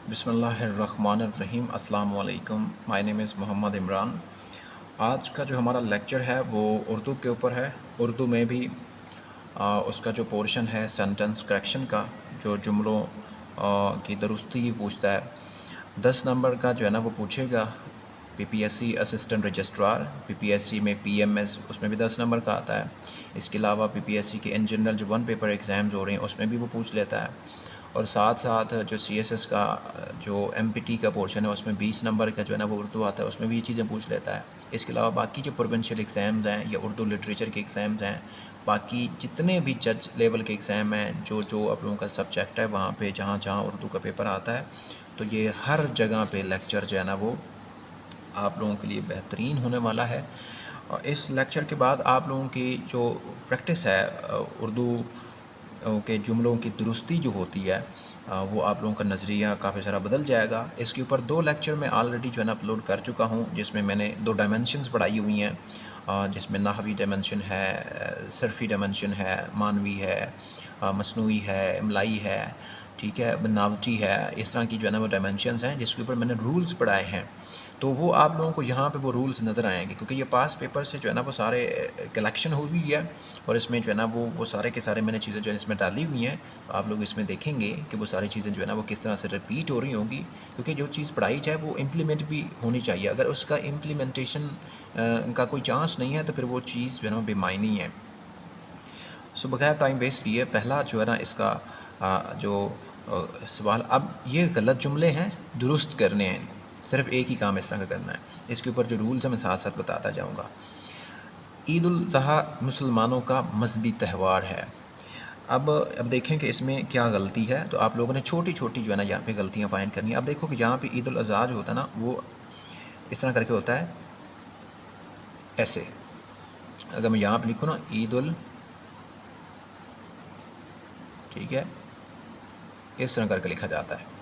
बिस्मिल्लाहिर्रहमानिर्रहीम अस्सलाम वालेकुम। My name is Mohammad Imran. आज का जो हमारा लेक्चर है वो उर्दू के ऊपर है। उर्दू में भी उसका जो पोर्शन है सेंटेंस करेक्शन का, जो जुमलों की दुरुस्ती पूछता है। 10 नंबर का जो है ना वो पूछेगा। पीपीएससी असिस्टेंट रजिस्ट्रार, पीपीएससी में पीएमएस, उसमें भी 10 नंबर का आता है। इसके अलावा पीपीएससी के इन जनरल जो 1 पेपर एग्ज़ाम्स हो रहे हैं उसमें भी वो पूछ लेता है। और साथ साथ जो सीएसएस का जो एमपीटी का पोर्शन है उसमें 20 नंबर का जो है ना वो उर्दू आता है, उसमें भी ये चीज़ें पूछ लेता है। इसके अलावा बाकी जो प्रोविंशियल एग्ज़ाम्स हैं या उर्दू लिटरेचर के एग्ज़ाम्स हैं, बाकी जितने भी जज लेवल के एग्ज़ाम हैं, जो जो आप लोगों का सब्जेक्ट है वहाँ पे जहाँ जहाँ उर्दू का पेपर आता है, तो ये हर जगह पे लेक्चर जो है ना वो आप लोगों के लिए बेहतरीन होने वाला है। और इस लेक्चर के बाद आप लोगों की जो प्रैक्टिस है उर्दू के जुमलों की दुरुस्ती जो होती है वो आप लोगों का नज़रिया काफ़ी सारा बदल जाएगा। इसके ऊपर 2 लेक्चर मैं ऑलरेडी जो है ना अपलोड कर चुका हूँ, जिसमें मैंने 2 डायमेंशंस पढ़ाई हुई हैं, जिसमें नाहवी डायमेंशन है, सरफ़ी डायमेंशन है, मानवी है, मसनूई है, इमलाई है, ठीक है, बनावटी है। इस तरह की जो है ना वो डायमेंशंस हैं जिसके ऊपर मैंने रूल्स पढ़ाए हैं। तो वो आप लोगों को यहाँ पे वो रूल्स नज़र आएंगे, क्योंकि ये पास पेपर से जो है ना वो सारे कलेक्शन हुई है और इसमें जो है ना वो सारे के सारे मैंने चीज़ें जो है इसमें डाली हुई हैं। तो आप लोग इसमें देखेंगे कि वो सारी चीज़ें जो है ना वो किस तरह से रिपीट हो रही होंगी, क्योंकि जो चीज़ पढ़ाई जाए वो इम्प्लीमेंट भी होनी चाहिए। अगर उसका इम्प्लीमेंटेशन का कोई चांस नहीं है तो फिर वो चीज़ जो है ना वो बेमायनी है। सो बगैर टाइम वेस्ट किए पहला जो है ना इसका जो सवाल, अब ये गलत जुमले हैं, दुरुस्त करने हैं इनको, सिर्फ एक ही काम इस तरह का करना है। इसके ऊपर जो रूल्स है मैं साथ साथ बताता जाऊँगा। ईद उल ज़ुहा मुसलमानों का मजहबी त्यौहार है। अब देखें कि इसमें क्या गलती है, तो आप लोगों ने छोटी छोटी जो है ना यहाँ पे गलतियाँ फाइंड करनी है। अब देखो कि यहाँ पे ईद उल अज़हा जो होता है ना वो इस तरह करके होता है, ऐसे। अगर मैं यहाँ पे लिखूँ ना ईद उल, ठीक है, इस तरह करके लिखा जाता है।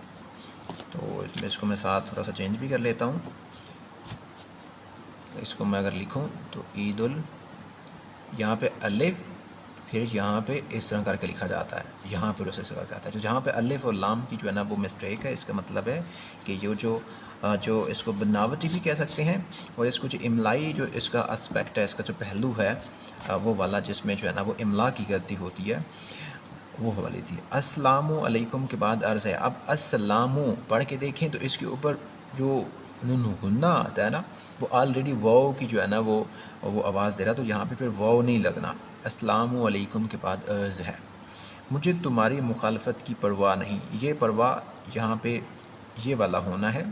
तो इसको मैं साथ थोड़ा सा चेंज भी कर लेता हूँ। इसको मैं अगर लिखूँ तो ईद उल, यहाँ पे अलिफ, फिर यहाँ पे इस तरह करके लिखा जाता है, यहाँ पे इस तरह करके आता है। जो जहाँ पे अलिफ और लाम की जो है ना वो मिस्टेक है, इसका मतलब है कि ये जो इसको बनावटी भी कह सकते हैं, और इसको जो इमलाई जो इसका एस्पेक्ट है, इसका जो पहलू है वो वाला, जिसमें जो है ना वो इमला की गलती होती है, वो वाली थी। अस्सलामु अलैकुम के बाद अर्ज़ है। अब अस्सलामु पढ़ के देखें तो इसके ऊपर जो नून गुन्ना आता है ना वो ऑलरेडी वाव की जो है ना वो आवाज़ दे रहा है, तो यहाँ पे फिर वाव नहीं लगना। अस्सलामु अलैकुम के बाद अर्ज़ है। मुझे तुम्हारी मुखालफत की परवाह नहीं, ये परवाह यहाँ पे ये वाला होना है,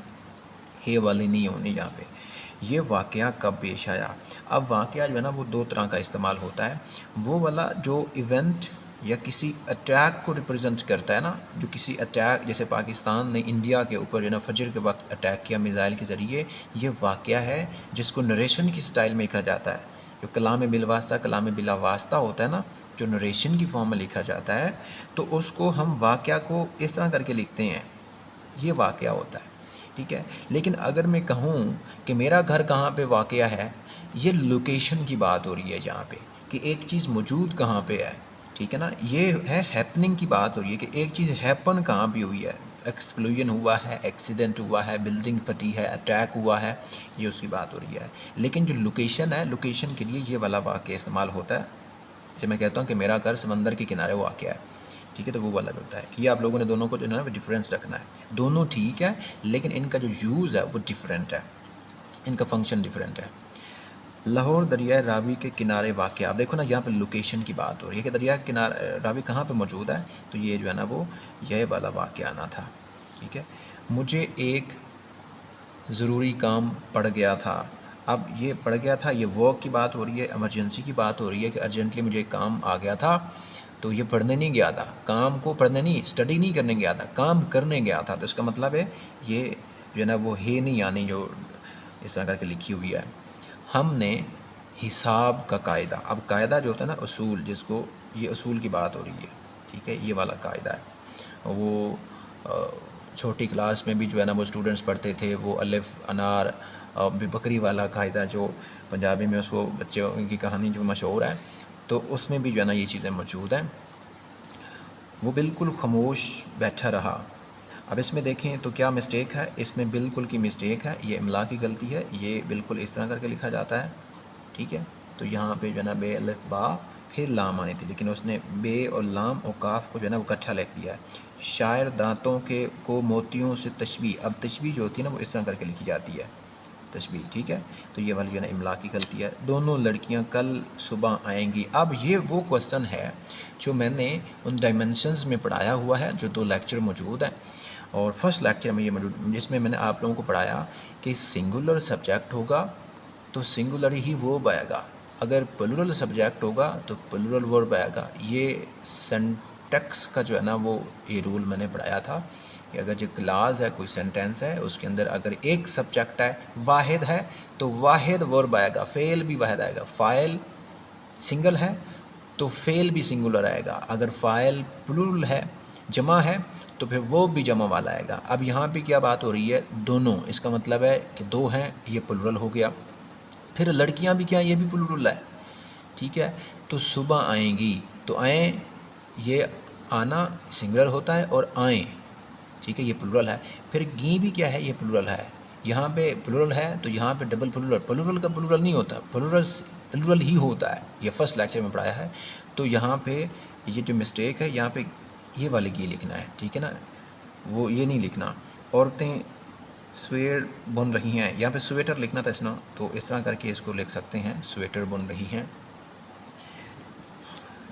हे वाली नहीं होनी यहाँ पे। ये वाक़या कब पेश आया। अब वाक़या जो है ना वो 2 तरह का इस्तेमाल होता है। वो वाला जो इवेंट या किसी अटैक को रिप्रेजेंट करता है ना, जो किसी अटैक, जैसे पाकिस्तान ने इंडिया के ऊपर जो है ना फजर के वक्त अटैक किया मिज़ाइल के ज़रिए, ये वाक़या है जिसको नरेशन की स्टाइल में लिखा जाता है। जो कलाम बिलवास्ता, कलाम बिलावास्ता होता है ना, जो नरेशन की फॉर्म में लिखा जाता है, तो उसको हम वाक़या को इस तरह करके लिखते हैं, ये वाक़या होता है, ठीक है। लेकिन अगर मैं कहूँ कि मेरा घर कहाँ पे वाक़या है, ये लोकेशन की बात हो रही है यहाँ पे, कि एक चीज़ मौजूद कहाँ पे है, ठीक है ना। ये है हैपनिंग की बात हो रही है कि एक चीज़ हैपन कहाँ पे हुई है, एक्सप्लोजन हुआ है, एक्सीडेंट हुआ है, बिल्डिंग फटी है, अटैक हुआ है, ये उसकी बात हो रही है। लेकिन जो लोकेशन है, लोकेशन के लिए ये वाला वाक़या इस्तेमाल होता है। जैसे मैं कहता हूँ कि मेरा घर समंदर के किनारे वाक़या है, ठीक है, तो वो वाला होता है। कि ये आप लोगों ने दोनों को जो है ना डिफरेंस रखना है। दोनों ठीक है, लेकिन इनका जो यूज़ है वो डिफरेंट है, इनका फंक्शन डिफरेंट है। लाहौर दरिया रावी के किनारे वाक़या। आप देखो ना यहाँ पे लोकेशन की बात हो रही है कि दरिया के किनारे रावी कहाँ पे मौजूद है, तो ये जो है ना वो यह वाला वाक़या आना था, ठीक है। मुझे एक ज़रूरी काम पड़ गया था। अब ये पड़ गया था, ये वर्क की बात हो रही है, इमरजेंसी की बात हो रही है कि अर्जेंटली मुझे एक काम आ गया था, तो ये पढ़ने नहीं गया था, काम को पढ़ने नहीं, स्टडी नहीं करने गया था, काम करने गया था। तो इसका मतलब है ये जो है ना वो है नहीं, यानी जो इस तरह करके लिखी हुई है। हमने हिसाब का कायदा, अब कायदा जो होता है ना उसूल, जिसको ये उसूल की बात हो रही है, ठीक है, ये वाला कायदा है। वो छोटी क्लास में भी जो है ना वो स्टूडेंट्स पढ़ते थे, वो अलिफ अनार बकरी वाला कायदा, जो पंजाबी में उसको बच्चों की कहानी जो मशहूर है, तो उसमें भी जो है ना ये चीज़ें मौजूद हैं। वो बिल्कुल खामोश बैठा रहा। अब इसमें देखें तो क्या मिस्टेक है, इसमें बिल्कुल की मिस्टेक है, ये इमला की गलती है, ये बिल्कुल इस तरह करके लिखा जाता है, ठीक है। तो यहाँ पे जो है ना बे अलिफ बा फिर लाम आनी थी, लेकिन उसने बे और लाम और काफ को जो है ना वो इकट्ठा लिख दिया है। शायर दांतों के को मोतियों से तशबीह, अब तशबीह जो होती है ना वो इस तरह करके लिखी जाती है, तशबीह, ठीक है। तो ये वाली जो है ना इमला की गलती है। दोनों लड़कियां कल सुबह आएंगी, अब ये वो क्वेश्चन है जो मैंने उन डायमेंशंस में पढ़ाया हुआ है, जो 2 लेक्चर मौजूद हैं और फर्स्ट लेक्चर में ये मौजूद, जिसमें मैंने आप लोगों को पढ़ाया कि सिंगुलर सब्जेक्ट होगा तो सिंगुलर ही वर्ब आएगा, अगर प्लूरल सब्जेक्ट होगा तो प्लूरल वर्ब आएगा। ये सिंटैक्स का जो है ना वो ये रूल मैंने पढ़ाया था कि अगर जो क्लास है, कोई सेंटेंस है, उसके अंदर अगर एक सब्जेक्ट है, वाहिद है, तो वाहिद वर्ब आएगा, फेल भी वाहिद आएगा। फ़ाइल सिंगल है तो फेल भी सिंगुलर आएगा, अगर फ़ाइल प्लूरल है, जमा है, तो फिर वो भी जमा वाला आएगा। अब यहाँ पे क्या बात हो रही है, दोनों, इसका मतलब है कि 2 हैं, ये प्लूरल हो गया। फिर लड़कियां भी क्या, ये भी प्लूरल है, ठीक है। तो सुबह आएंगी, तो आए, ये आना सिंगुलर होता है और आए, ठीक है, ये प्लूरल है। फिर गी भी क्या है, ये प्लूरल है, यहाँ पे प्लूरल है तो यहाँ पे डबल प्लूरल, प्लूरल का प्लूरल नहीं होता, प्लूरल ही होता है, ये फर्स्ट लेक्चर में पढ़ाया है। तो यहाँ पे ये जो मिस्टेक है, यहाँ पे ये वाली गी लिखना है, ठीक है ना, वो ये नहीं लिखना। औरतें स्वेटर बुन रही हैं, यहाँ पे स्वेटर लिखना था इसना, तो इस तरह करके इसको लिख सकते हैं, स्वेटर बुन रही हैं।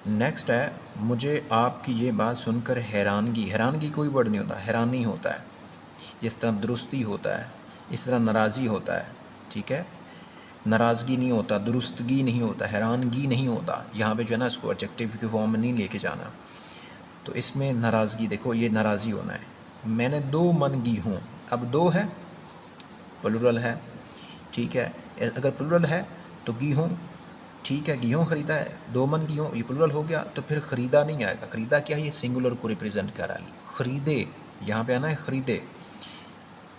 नेक्स्ट है, मुझे आपकी ये बात सुनकर हैरानगी, हैरानगी कोई वर्ड नहीं होता, हैरानी होता है। जिस तरह दुरुस्ती होता है, इस तरह नाराज़गी होता है, ठीक है। नाराज़गी नहीं होता, दुरुस्तगी नहीं होता, हैरानगी नहीं होता। यहाँ पे जो है ना इसको एडजेक्टिव की फॉर्म में नहीं लेके जाना। तो इसमें नाराज़गी, देखो ये नाराज़गी होना है, मैंने 2 मन गी हूँ, अब 2 है, प्लूरल है, ठीक है। अगर प्लूरल है तो गी हूँ, ठीक है, गेहूँ ख़रीदा है, 2 मन गेहूँ, ये प्लूरल हो गया, तो फिर ख़रीदा नहीं आएगा। ख़रीदा क्या है, ये सिंगुलर को रिप्रेजेंट कर रहा है। ख़रीदे, यहाँ पे आना है ख़रीदे।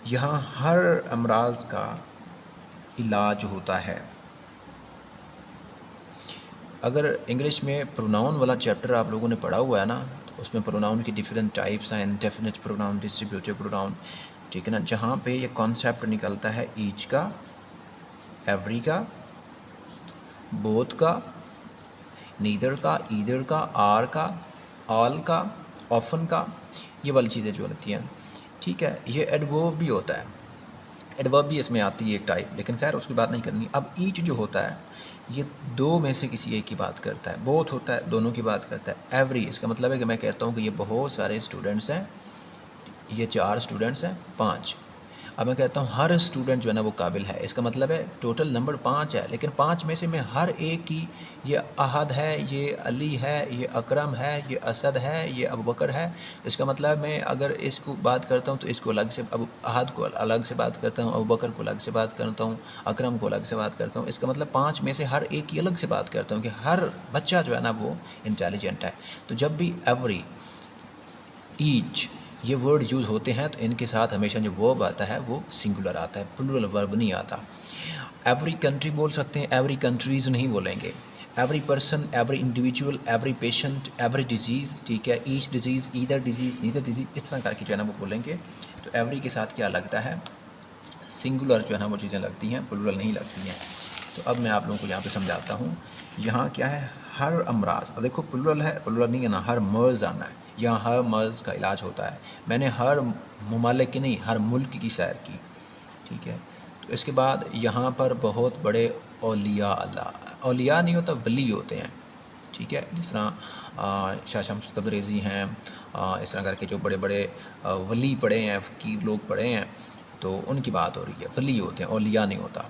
यहाँ हर अमराज का इलाज होता है। अगर इंग्लिश में प्रोनाउन वाला चैप्टर आप लोगों ने पढ़ा हुआ है ना, तो उसमें प्रोनाउन की डिफरेंट टाइप्स हैं, इंडेफिनिट प्रोनाउन, डिस्ट्रीब्यूटिव प्रोनाउन, ठीक है ना, जहाँ पे ये कॉन्सेप्ट निकलता है ईच का, एवरी का, बोथ का, नीदर का, ईदर का, आर का, ऑल का, ऑफन का, ये वाली चीज़ें जो होती हैं, ठीक है। ये एडवर्ब भी होता है, एडवर्ब भी इसमें आती है एक टाइप, लेकिन खैर उसकी बात नहीं करनी। अब ईच जो होता है ये 2 में से किसी एक की बात करता है, बोथ होता है दोनों की बात करता है, एवरी इसका मतलब है कि मैं कहता हूँ कि ये बहुत सारे स्टूडेंट्स हैं, ये 4 स्टूडेंट्स हैं, 5। अब मैं कहता हूँ हर स्टूडेंट जो है ना वो काबिल है, इसका मतलब है टोटल नंबर 5 है, लेकिन 5 में से मैं हर एक की, ये अहद है, ये अली है, ये अकरम है, ये असद है, ये अबू बकर है, इसका मतलब मैं अगर इसको बात करता हूँ तो इसको अलग से, अब अहद को अलग से बात करता हूँ, अबू बकर को अलग से बात करता हूँ, अकरम को अलग से बात करता हूँ, इसका मतलब 5 में से हर एक की अलग से बात करता हूँ कि हर बच्चा जो है ना वो इंटेलिजेंट है। तो जब भी एवरी, ईच ये वर्ड यूज़ होते हैं तो इनके साथ हमेशा जो वर्ब आता है वो सिंगुलर आता है, प्लूरल वर्ब नहीं आता। एवरी कंट्री बोल सकते हैं, एवरी कंट्रीज़ नहीं बोलेंगे। Every person, every individual, every patient, every disease, ठीक है, each disease, either disease, neither disease, इस तरह करके जो है ना वो बोलेंगे। तो एवरी के साथ क्या लगता है, सिंगुलर जो है ना वो चीज़ें लगती हैं, प्लूरल नहीं लगती हैं। तो अब मैं आप लोगों को यहाँ पे समझाता हूँ। यहाँ क्या है, हर अमराज, अब देखो प्लूरल है, प्लूरल नहीं है ना, हर मर्ज़ आना है, यहाँ हर मर्ज़ का इलाज होता है। मैंने हर ममालिक की नहीं, हर मुल्क की सैर की, ठीक है। तो इसके बाद यहाँ पर बहुत बड़े औलिया, अल्लाह औलिया नहीं होता, वली होते हैं, ठीक है। जिस तरह शाह शम्स तबरेज़ी हैं, इस तरह करके जो बड़े बड़े वली पढ़े हैं, फ़कीर लोग पढ़े हैं, तो उनकी बात हो रही है, वली होते हैं, औलिया नहीं होता,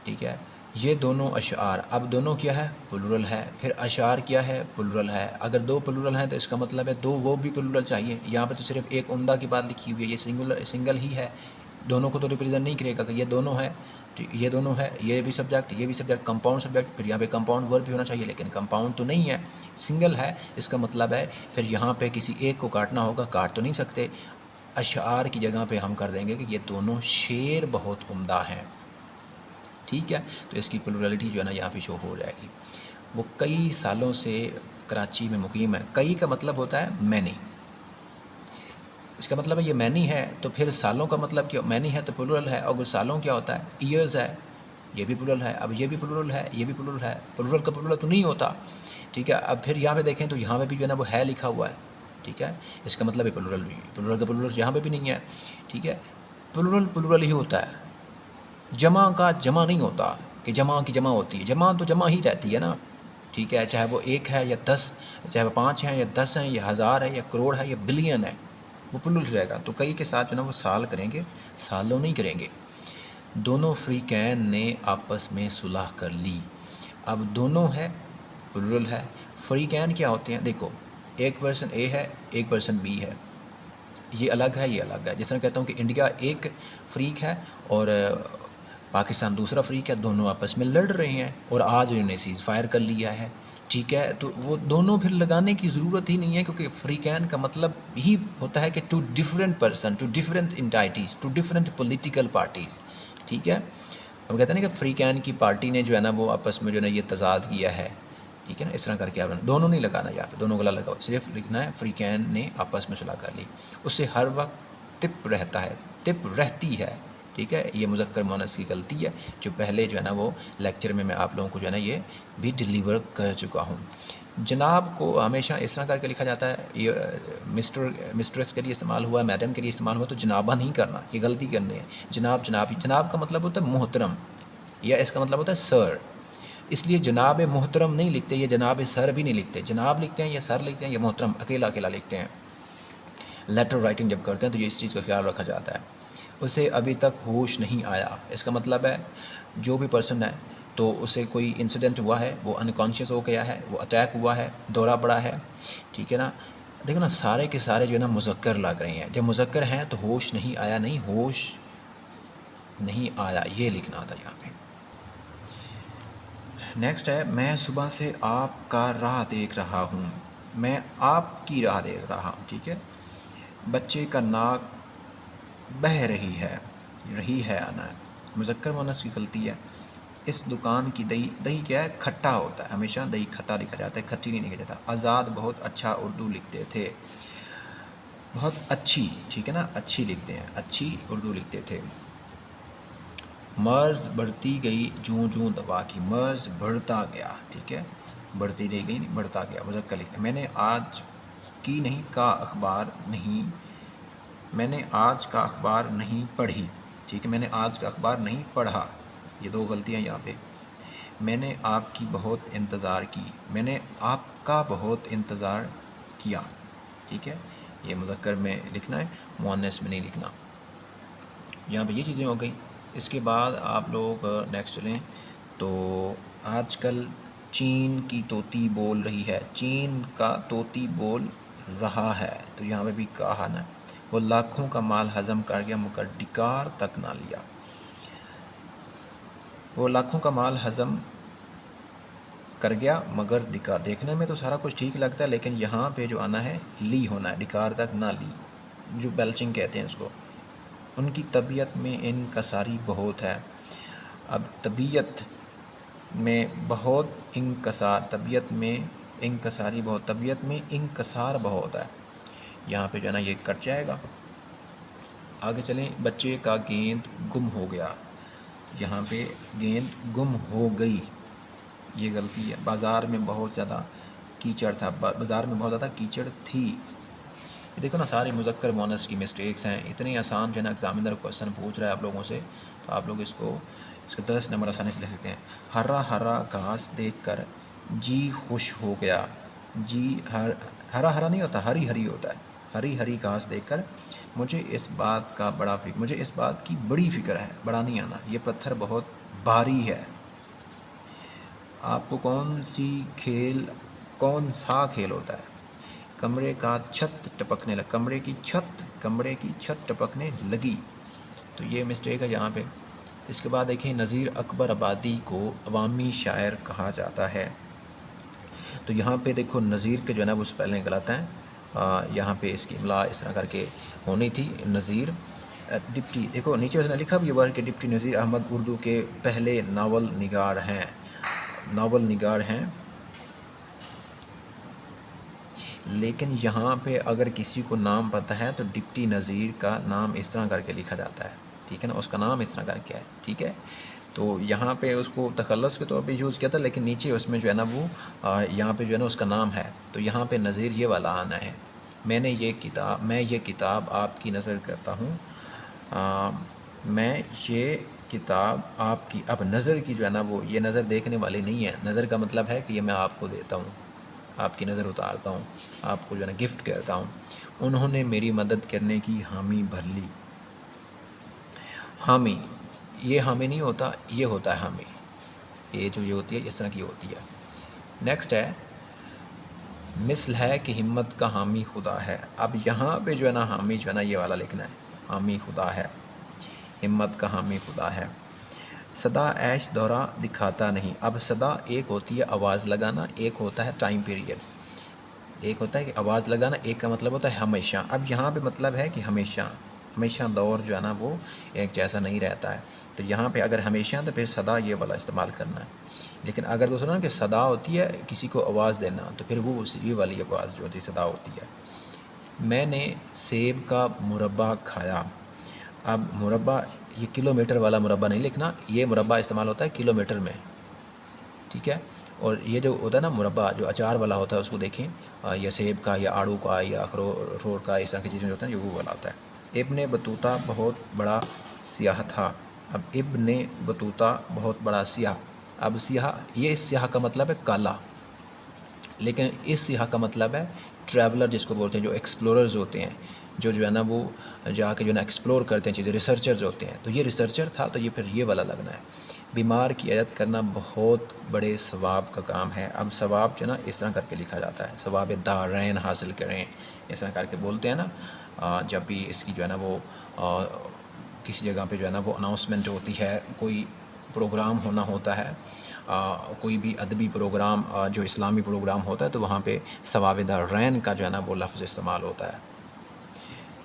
ठीक है। ये दोनों अशार, अब दोनों क्या है, प्लूरल है, फिर अशार क्या है, प्लूरल है। अगर 2 प्लूरल हैं तो इसका मतलब है 2 वो भी प्लूरल चाहिए। यहाँ पे तो सिर्फ एक उम्दा की बात लिखी हुई है, ये सिंगल ही है, दोनों को तो रिप्रेजेंट नहीं करेगा कि ये दोनों है, ये दोनों है, ये भी सब्जेक्ट, ये भी सब्जेक्ट, कंपाउंड सब्जेक्ट, फिर यहाँ पे कंपाउंड वर्ब भी होना चाहिए, लेकिन कंपाउंड तो नहीं है, सिंगल है। इसका मतलब है फिर यहाँ पे किसी एक को काटना होगा, काट तो नहीं सकते। अशार की जगह पे हम कर देंगे कि ये दोनों शेर बहुत उम्दा हैं, ठीक है। तो इसकी प्लूरलिटी जो है ना यहाँ पे शो हो जाएगी। वो कई सालों से कराची में मुकीम है, कई का मतलब होता है मैनी, इसका मतलब है ये मैनी है, तो फिर सालों का मतलब क्या, मैनी है तो प्लूरल है, और सालों क्या होता है, ईयर्स है, ये भी प्लूरल है। अब ये भी प्लूरल है, ये भी प्लूरल है, प्लूरल का प्लूरल तो नहीं होता, ठीक है। अब फिर यहाँ पे देखें तो यहाँ पे भी जो है ना वो है लिखा हुआ है, ठीक है, इसका मतलब है प्लूरल भी, प्लूरल का प्लूरल यहाँ पे भी नहीं है, ठीक है। प्लूरल प्लूरल ही होता है, जमा का जमा नहीं होता कि जमा की जमा होती है, जमा तो जमा ही रहती है ना, ठीक है, चाहे वो 1 है या 10, चाहे वो 5 हैं या 10 हैं या 1000 है या करोड़ है या बिलियन है, वो प्लूरल रहेगा। तो कई के साथ जो ना वो साल करेंगे, सालों नहीं करेंगे। दोनों फ्रीकैन ने आपस में सुलह कर ली। अब दोनों है, प्लूरल है। फ्रीकैन क्या होते हैं, देखो एक पर्सन ए है, एक पर्सन बी है, ये अलग है, ये अलग है। जैसे मैं कहता हूँ कि इंडिया एक फ्रीक है और पाकिस्तान दूसरा फ्रीक है, दोनों आपस में लड़ रहे हैं और आज उन्होंने सीज़ फायर कर लिया है, ठीक है। तो वो दोनों फिर लगाने की ज़रूरत ही नहीं है, क्योंकि फ्रीकैन का मतलब ही होता है कि two different person, two different entities, two different political parties, ठीक है। हम कहते हैं ना कि फ्रीकैन की पार्टी ने जो है ना वो आपस में जो है ना ये तजाद किया है, ठीक है ना, इस तरह करके आप दोनों नहीं लगाना, यहाँ पे दोनों गला लगाओ, सिर्फ लिखना है फ्रीकैन ने आपस में सुलह कर ली। उससे हर वक्त तिप रहता है, तिप रहती है, ठीक है। ये मुज़क्कर मुअन्नस की गलती है, जो पहले जो है ना वो लेक्चर में मैं आप लोगों को जो है ना ये भी डिलीवर कर चुका हूँ। जनाब को हमेशा इस तरह करके लिखा जाता है, ये मिस्ट्रेस के लिए इस्तेमाल हुआ है, मैडम के लिए इस्तेमाल हुआ, तो जनाबा नहीं करना, ये गलती करनी है। जनाब जनाबी, जनाब का मतलब होता है मोहतरम, या इसका मतलब होता है सर, इसलिए जनाब मोहतरम नहीं लिखते, ये जनाब सर भी नहीं लिखते, जनाब लिखते हैं या सर लिखते हैं या मोहतरम अकेला अकेला लिखते हैं। लेटर राइटिंग जब करते हैं तो ये इस चीज़ का ख्याल रखा जाता है। उसे अभी तक होश नहीं आया, इसका मतलब है जो भी पर्सन है तो उसे कोई इंसिडेंट हुआ है, वो अनकॉन्शियस हो गया है, वो अटैक हुआ है, दौरा पड़ा है, ठीक है ना। देखो ना सारे के सारे जो है ना मुज़क्कर लग रहे हैं, जब मुज़क्कर हैं तो होश नहीं आया, नहीं होश नहीं आया, ये लिखना था यहाँ पे। नेक्स्ट है, मैं सुबह से आपका राह देख रहा हूँ, मैं आपकी राह देख रहा हूँ, ठीक है। बच्चे का नाक बह रही है आना है, मुज़क्कर मुअन्नस की गलती है। इस दुकान की दही, दही क्या है, खट्टा होता है, हमेशा दही खट्टा लिखा जाता है, खट्टी नहीं लिखा जाता। आज़ाद बहुत अच्छा उर्दू लिखते थे, बहुत अच्छी, ठीक है ना, अच्छी लिखते हैं, अच्छी उर्दू लिखते थे। मर्ज़ बढ़ती गई जूं जूं दवा की, मर्ज़ बढ़ता गया, ठीक है, बढ़ती नहीं गई, बढ़ता गया, मुज़क्कर लिखना। मैंने आज की नहीं का अखबार नहीं, मैंने आज का अखबार नहीं पढ़ी, ठीक है, मैंने आज का अखबार नहीं पढ़ा, ये दो गलतियाँ यहाँ पे। मैंने आपकी बहुत इंतज़ार की, मैंने आपका बहुत इंतज़ार किया, ठीक है, ये मुज़क्कर में लिखना है, मुअन्नस में नहीं लिखना। यहाँ पे ये चीज़ें हो गई। इसके बाद आप लोग नेक्स्ट चलें तो आजकल चीन की तोती बोल रही है, चीन का तोती बोल रहा है, तो यहाँ पे भी कहा ना, वो लाखों का माल हज़म कर गया मगर डिकार तक ना लिया। वो लाखों का माल हज़म कर गया मगर डिकार, देखने में तो सारा कुछ ठीक लगता है, लेकिन यहाँ पे जो आना है ली होना है, डिकार तक ना ली, जो बेल्चिंग कहते हैं उसको। उनकी तबीयत में इनकसारी बहुत है, अब तबीयत में बहुत इनकसार, तबीयत में इनकसारी बहुत, तबीयत में इनकसार बहुत है, यहाँ पे जो है ना ये कट जाएगा। आगे चलें, बच्चे का गेंद गुम हो गया, यहाँ पे गेंद गुम हो गई, ये गलती है। बाज़ार में बहुत ज़्यादा कीचड़ था, बाज़ार में बहुत ज़्यादा कीचड़ थी। ये देखो ना सारे मुज़क्कर मुअन्नस की मिस्टेक्स हैं, इतनी आसान जो है ना एग्जामिनर क्वेश्चन पूछ रहा है आप लोगों से, तो आप लोग इसके 10 नंबर आसानी से लिख सकते हैं। हरा हरा घास देखकर जी खुश हो गया, जी हरा हरा नहीं होता, हरी हरी होता है, हरी हरी घास देखकर मुझे इस बात की बड़ी फ़िक्र है, बड़ा नहीं आना, ये पत्थर बहुत भारी है। आपको कौन सा खेल होता है, कमरे की छत टपकने लगी, तो ये मिस्टेक है यहाँ पे। इसके बाद देखिए, नज़ीर अकबर आबादी को अवामी शायर कहा जाता है, तो यहाँ पे देखो नज़ीर के जो है ना वो स्पेलिंग गलत हैं, यहाँ पे इसकी इमला इस तरह करके होनी थी, नज़ीर डिप्टी, देखो नीचे उसने लिखा भी हुआ है कि डिप्टी नज़ीर अहमद उर्दू के पहले नावल निगार हैं, लेकिन यहाँ पे अगर किसी को नाम पता है तो डिप्टी नज़ीर का नाम इस तरह करके लिखा जाता है, ठीक है ना, उसका नाम इस तरह करके है, ठीक है। तो यहाँ पे उसको तखल्लुस के तौर पे यूज़ किया था, लेकिन नीचे उसमें जो है ना वो यहाँ पे जो है ना उसका नाम है, तो यहाँ पे नज़ीर ये वाला आना है। मैं ये किताब आपकी नज़र करता हूँ, मैं ये किताब आपकी, अब नज़र की जो है ना वो, ये नज़र देखने वाली नहीं है, नज़र का मतलब है कि ये मैं आपको देता हूँ, आपकी नज़र उतारता हूँ, आपको जो है ना गिफ्ट करता हूँ। उन्होंने मेरी मदद करने की हामी भर ली। हामी, ये हामी नहीं होता, ये होता है हामी, ये जो ये होती है इस तरह की होती है। नेक्स्ट है मिसल है कि हिम्मत का हामी खुदा है। अब यहाँ पे जो है ना हामी जो है ना ये वाला लिखना है, हामी खुदा है, हिम्मत का हामी खुदा है। सदा ऐश दौरा दिखाता नहीं। अब सदा एक होती है आवाज़ लगाना, एक होता है टाइम पीरियड। एक होता है कि आवाज़ लगाना, एक का मतलब होता है हमेशा। अब यहाँ पे मतलब है कि हमेशा, हमेशा दौर जो है ना वो एक जैसा नहीं रहता है। तो यहाँ पे अगर हमेशा तो फिर सदा ये वाला इस्तेमाल करना है। लेकिन अगर दूसरा ना कि सदा होती है किसी को आवाज़ देना, तो फिर वो ये वाली आवाज़ जो होती है सदा होती है। मैंने सेब का मुरब्बा खाया। अब मुरब्बा, ये किलोमीटर वाला मुरब्बा नहीं लिखना, ये मुरब्बा इस्तेमाल होता है किलोमीटर में, ठीक है। और ये जो होता है ना मुरब्बा जो अचार वाला होता है उसको देखें, या सेब का या आड़ू का या अखरोट का, इस तरह की चीज़ें जो होता है ये वो वाला होता है। इब्ने बतूता बहुत बड़ा सियाह था। अब इब्ने बतूता बहुत बड़ा सियाह, अब सियाह, ये सियाह का मतलब है काला, लेकिन इस सियाह का मतलब है ट्रैवलर जिसको बोलते हैं, जो एक्सप्लोरर्स होते हैं, जो है ना वो जाके जो है ना एक्सप्लोर करते हैं चीज़ें, रिसर्चर्स होते हैं। तो ये रिसर्चर था, तो ये फिर ये वाला लगना है। बीमार की इयादत करना बहुत बड़े सवाब का काम है। अब सवाब जो है ना इस तरह करके लिखा जाता है, सवाब दारैन हासिल करें, इस तरह करके बोलते हैं ना। जब भी इसकी जो है ना वो किसी जगह पे जो है ना वो अनाउंसमेंट होती है, कोई प्रोग्राम होना होता है, कोई भी अदबी प्रोग्राम, जो इस्लामी प्रोग्राम होता है, तो वहाँ पे सवाब दारैन का जो है ना वो लफ्ज़ इस्तेमाल होता है।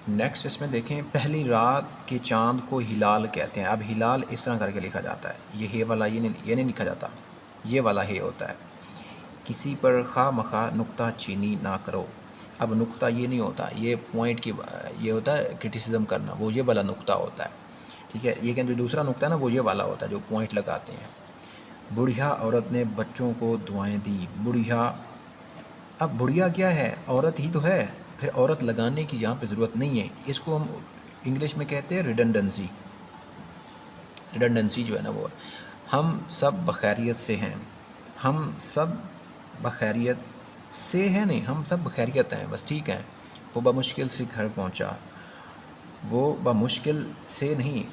नेक्स्ट इसमें देखें, पहली रात के चाँद को हिलाल कहते हैं। अब हिलाल इस तरह करके लिखा जाता है, ये हे वाला ये नहीं लिखा जाता, ये वाला हे होता है। किसी पर खा मखा नुक्ता चीनी ना करो। अब नुक्ता ये नहीं होता, ये पॉइंट की, ये होता है क्रिटिसिज्म करना, वो ये वाला नुक्ता होता है, ठीक है। ये जो दूसरा नुक्ता है ना वो ये वाला होता है जो पॉइंट लगाते हैं। बुढ़िया औरत ने बच्चों को दुआएं दी। बुढ़िया, अब बुढ़िया क्या है, औरत ही तो है, फिर औरत लगाने की यहाँ पे ज़रूरत नहीं है। इसको हम इंग्लिश में कहते हैं रिडंडेंसी। रिडंडेंसी जो है ना वो, हम सब बखैरियत से हैं, हम सब बखैरियत से हैं, नहीं, हम सब बखैरियत हैं, बस, ठीक है। वो बमुश्किल से घर पहुँचा, वो बमुश्किल से नहीं,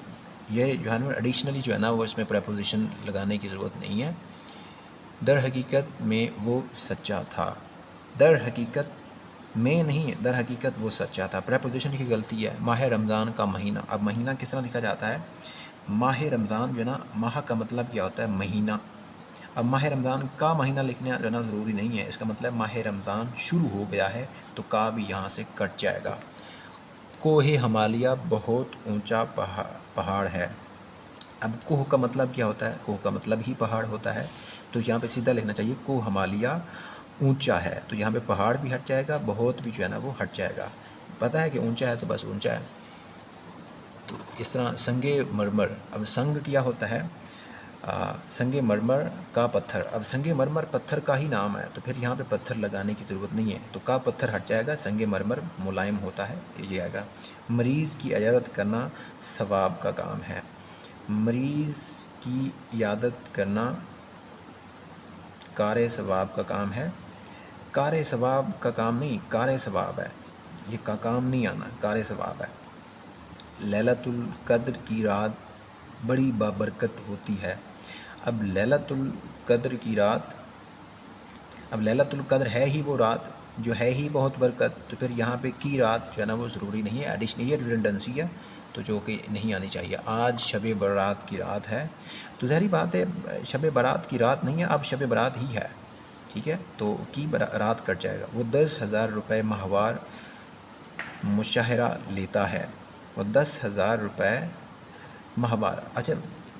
ये जो है ना एडिशनली जो है ना वो इसमें प्रेपोजिशन लगाने की ज़रूरत नहीं है। दर हकीकत में वो सच्चा था, दर हकीकत में नहीं, दर हकीकत वो सच्चा था, प्रेपोजिशन की गलती है। माह रमज़ान का महीना, अब महीना किस तरह लिखा जाता है, माह रमज़ान जो है ना, माह का मतलब क्या होता है, महीना। अब माह रमज़ान का महीना लिखना जो है ना ज़रूरी नहीं है, इसका मतलब माह रमज़ान शुरू हो गया है, तो का भी यहाँ से कट जाएगा। कोहे हिमालय बहुत ऊंचा पहाड़ है। अब कोह का मतलब क्या होता है, कोह का मतलब ही पहाड़ होता है, तो यहाँ पे सीधा लिखना चाहिए कोह हिमालय ऊंचा है, तो यहाँ पे पहाड़ भी हट जाएगा, बहुत भी जो है ना वो हट जाएगा। पता है कि ऊंचा है तो बस ऊंचा है। तो इस तरह संगे मरमर, अब संग क्या होता है, संगे मरमर का पत्थर। अब संगे मरमर पत्थर का ही नाम है, तो फिर यहाँ पे पत्थर लगाने की ज़रूरत नहीं है, तो का पत्थर हट जाएगा, संगे मरमर मुलायम होता है, ये आएगा। मरीज़ की इयादत करना सवाब का काम है। मरीज़ की इयादत करना कार सवाब का काम है। कार सवाब का काम नहीं, कार सवाब है, ये का काम नहीं आना, कार सवाब है। लैलतुल कद्र की रात बड़ी बाबरकत होती है। अब लैलतुल कद्र की रात, अब लैलतुल कद्र है ही वो रात जो है ही बहुत बरकत, तो फिर यहाँ पे की रात जो है ना वो ज़रूरी नहीं है, एडिशनल ये रिडंडेंसी है, तो जो कि नहीं आनी चाहिए। आज शब बारात की रात है, तो ज़ाहिर बात है शब बारात की रात नहीं है, अब शब बारात ही है, ठीक है, तो की रात कट जाएगा। वो 10,000 रुपये माहवार मुशाहरा लेता है, वो 10,000 रुपये माहवार, अच्छा,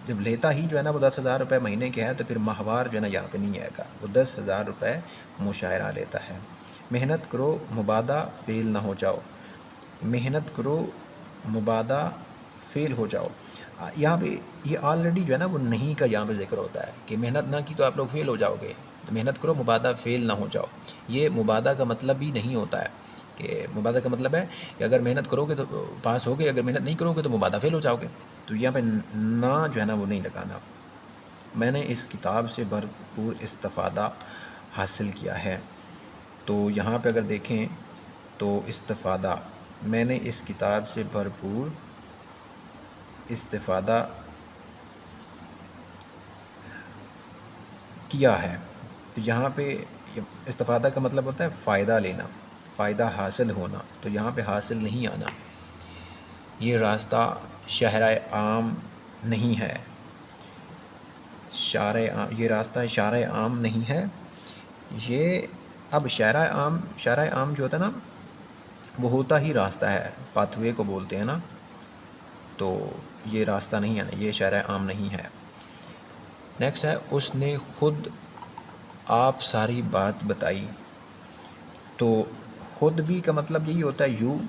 जब लेता ही जो है ना वो 10,000 रुपये महीने के है, तो फिर माहवार जो है ना यहाँ पे नहीं आएगा, वो 10,000 रुपये मुशाहरा लेता है। मेहनत करो मुबादा फ़ेल ना हो जाओ, मेहनत करो मुबादा फ़ेल हो जाओ। यहाँ पे ये ऑलरेडी जो है ना वो नहीं का यहाँ पे ज़िक्र होता है कि मेहनत ना की तो आप लोग फ़ेल हो जाओगे, तो मेहनत करो मुबादा फ़ेल ना हो जाओ। ये मुबादा का मतलब भी नहीं होता है कि मुबादा का मतलब है कि अगर मेहनत करोगे तो पास होगे, अगर मेहनत नहीं करोगे तो मुबादा फ़ेल हो जाओगे। तो यहाँ पे ना जो है ना वो नहीं लगाना। मैंने इस किताब से भरपूर इस्तिफ़ादा हासिल किया है। तो यहाँ पे अगर देखें तो इस्तिफ़ादा, मैंने इस किताब से भरपूर इस्तिफ़ादा किया है। तो यहाँ पे इस्तिफ़ादा का मतलब होता है फ़ायदा लेना, फ़ायदा हासिल होना। तो यहाँ पे हासिल नहीं आना। ये रास्ता शहर आम नहीं है, ये रास्ता शहर आम नहीं है। ये अब शहर आम जो होता है ना वो होता ही रास्ता है, पाथवे को बोलते हैं ना, तो ये रास्ता नहीं है ना, ये शहर आम नहीं है। नेक्स्ट है उसने खुद आप सारी बात बताई। तो खुद भी का मतलब यही होता है यू,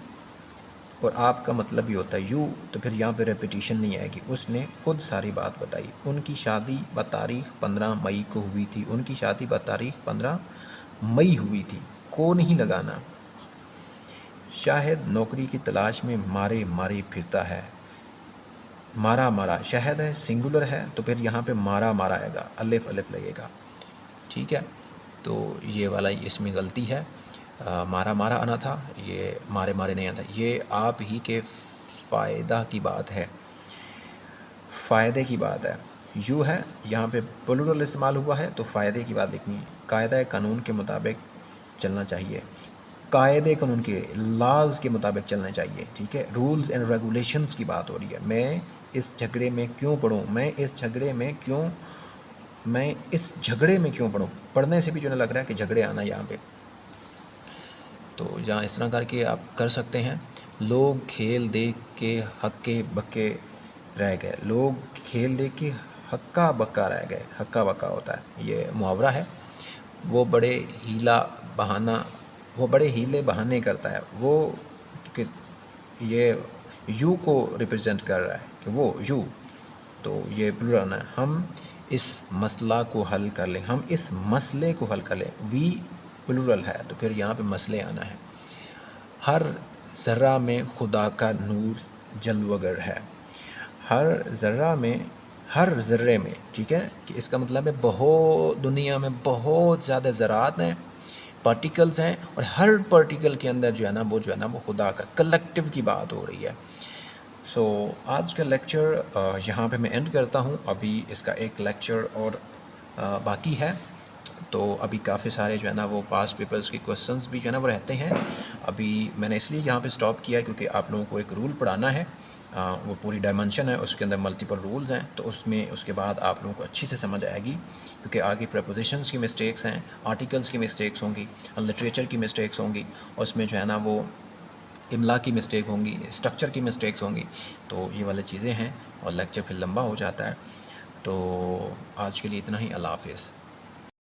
और आप का मतलब भी होता है यू, तो फिर यहाँ पे रेपिटिशन नहीं आएगी। उसने खुद सारी बात बताई। उनकी शादी ब तारीख़ 15 मई को हुई थी। उनकी शादी ब तारीख़ 15 मई हुई थी, को नहीं लगाना। शाहिद नौकरी की तलाश में मारे मारे फिरता है। मारा मारा, शाहिद है सिंगुलर है तो फिर यहाँ पे मारा मारा आएगा, अलिफ अलिफ लगेगा। ठीक है, तो ये वाला इसमें गलती है। मारा मारा आना था, ये मारे मारे नहीं आता। ये आप ही के फ़ायदा की बात है, फ़ायदे की बात है। यू है यहाँ पे प्लूरल इस्तेमाल हुआ है तो फ़ायदे की बात लिखनी है। कायदा कानून के मुताबिक चलना चाहिए, कायदे कानून के लाज के मुताबिक चलना चाहिए। ठीक है, रूल्स एंड रेगुलेशंस की बात हो रही है। मैं इस झगड़े में क्यों पढ़ूँ, मैं इस झगड़े में क्यों पढ़ूँ। पढ़ने से भी जो है लग रहा है कि झगड़े आना यहाँ पे, तो जहाँ इस तरह करके आप कर सकते हैं। लोग खेल देख के हक्के बक्के रह गए। लोग खेल देख के हक्का बक्का रह गए। हक्का बक्का होता है, ये मुहावरा है। वो बड़े हीले बहाने करता है। वो कि ये यू को रिप्रेजेंट कर रहा है कि वो यू, तो ये प्लूरल है। हम इस मसला को हल कर लें, हम इस मसले को हल कर लें। वी प्लूरल है तो फिर यहाँ पे मसले आना है। हर ज़र्रा में खुदा का नूर जलवगर है। हर ज़र्रे में, ठीक है, कि इसका मतलब है बहुत, दुनिया में बहुत ज़्यादा ज़रात हैं, पार्टिकल्स हैं, और हर पार्टिकल के अंदर जो है ना वो खुदा का कलेक्टिव की बात हो रही है। सो आज का लेक्चर यहाँ पे मैं एंड करता हूँ। अभी इसका एक लेक्चर और बाकी है, तो अभी काफ़ी सारे जो है ना वो पास्ट पेपर्स के क्वेश्चंस भी जो है ना वो रहते हैं। अभी मैंने इसलिए यहाँ पे स्टॉप किया है क्योंकि आप लोगों को एक रूल पढ़ाना है, वो पूरी डायमेंशन है, उसके अंदर मल्टीपल रूल्स हैं, तो उसके बाद आप लोगों को अच्छी से समझ आएगी। क्योंकि आगे प्रपोजिशंस की मिस्टेक्स हैं, आर्टिकल्स की मिस्टेक्स होंगी, लिटरेचर की मिस्टेक्स होंगी, और उसमें जो है ना वो इमला की मिस्टेक होंगी, स्ट्रक्चर की मिस्टेक्स होंगी। तो ये वाली चीज़ें हैं और लेक्चर फिर लंबा हो जाता है। तो आज के लिए इतना ही। अल्लाह हाफ़िज़।